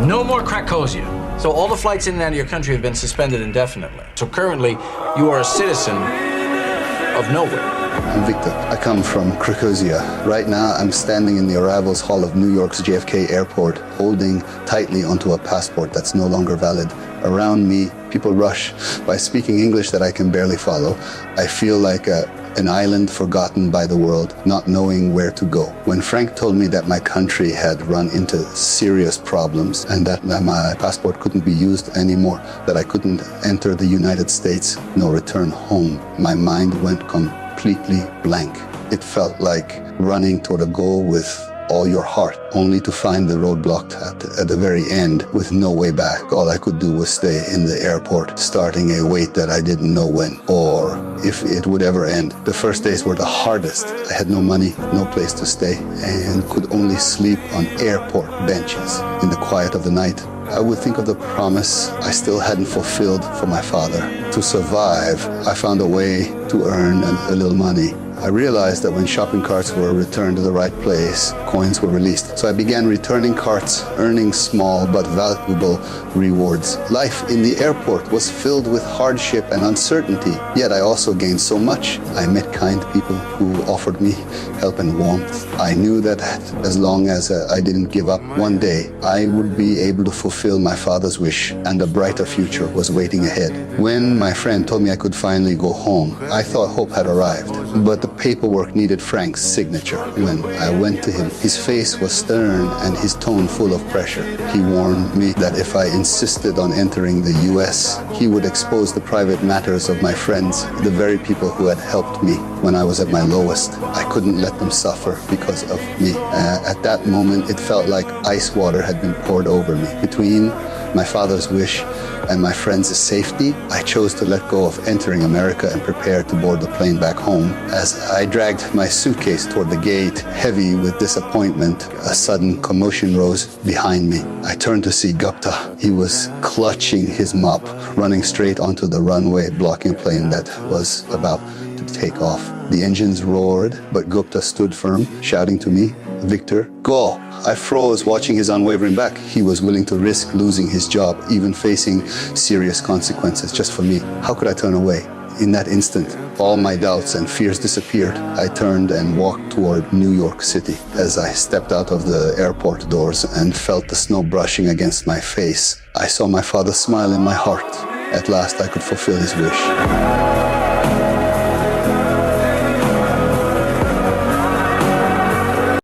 No more Krakosia. So all the flights in and out of your country have been suspended indefinitely. So currently, you are a citizen of nowhere. I'm Victor. I come from Krakosia. Right now, I'm standing in the arrivals hall of New York's JFK airport, holding tightly onto a passport that's no longer valid. Around me, people rush by speaking English that I can barely follow. I feel like an island forgotten by the world, not knowing where to go. When Frank told me that my country had run into serious problems and that my passport couldn't be used anymore, that I couldn't enter the United States, no return home, my mind went completely blank. It felt like running toward a goal with all your heart, only to find the road blocked at the very end with no way back. All I could do was stay in the airport, starting a wait that I didn't know when or if it would ever end. The first days were the hardest. I had no money, no place to stay, and could only sleep on airport benches in the quiet of the night. I would think of the promise I still hadn't fulfilled for my father. To survive, I found a way to earn a little money. I realized that when shopping carts were returned to the right place, coins were released. So I began returning carts, earning small but valuable rewards. Life in the airport was filled with hardship and uncertainty, yet I also gained so much. I met kind people who offered me help and warmth. I knew that as long as I didn't give up, one day I would be able to fulfill my father's wish, and a brighter future was waiting ahead. When my friend told me I could finally go home, I thought hope had arrived. But the paperwork needed Frank's signature. When I went to him, his face was stern and his tone full of pressure. He warned me that if I insisted on entering the US, he would expose the private matters of my friends, the very people who had helped me when I was at my lowest. I couldn't let them suffer because of me. At that moment, it felt like ice water had been poured over me. Between my father's wish and my friends' safety, I chose to let go of entering America and prepare to board the plane back home. As I dragged my suitcase toward the gate, heavy with disappointment, a sudden commotion rose behind me. I turned to see Gupta. He was clutching his mop, running straight onto the runway, blocking a plane that was about to take off. The engines roared, but Gupta stood firm, shouting to me, "Victor, go!" I froze, watching his unwavering back. He was willing to risk losing his job, even facing serious consequences just for me. How could I turn away? In that instant, all my doubts and fears disappeared. I turned and walked toward New York City. As I stepped out of the airport doors and felt the snow brushing against my face, I saw my father smile in my heart. At last, I could fulfill his wish.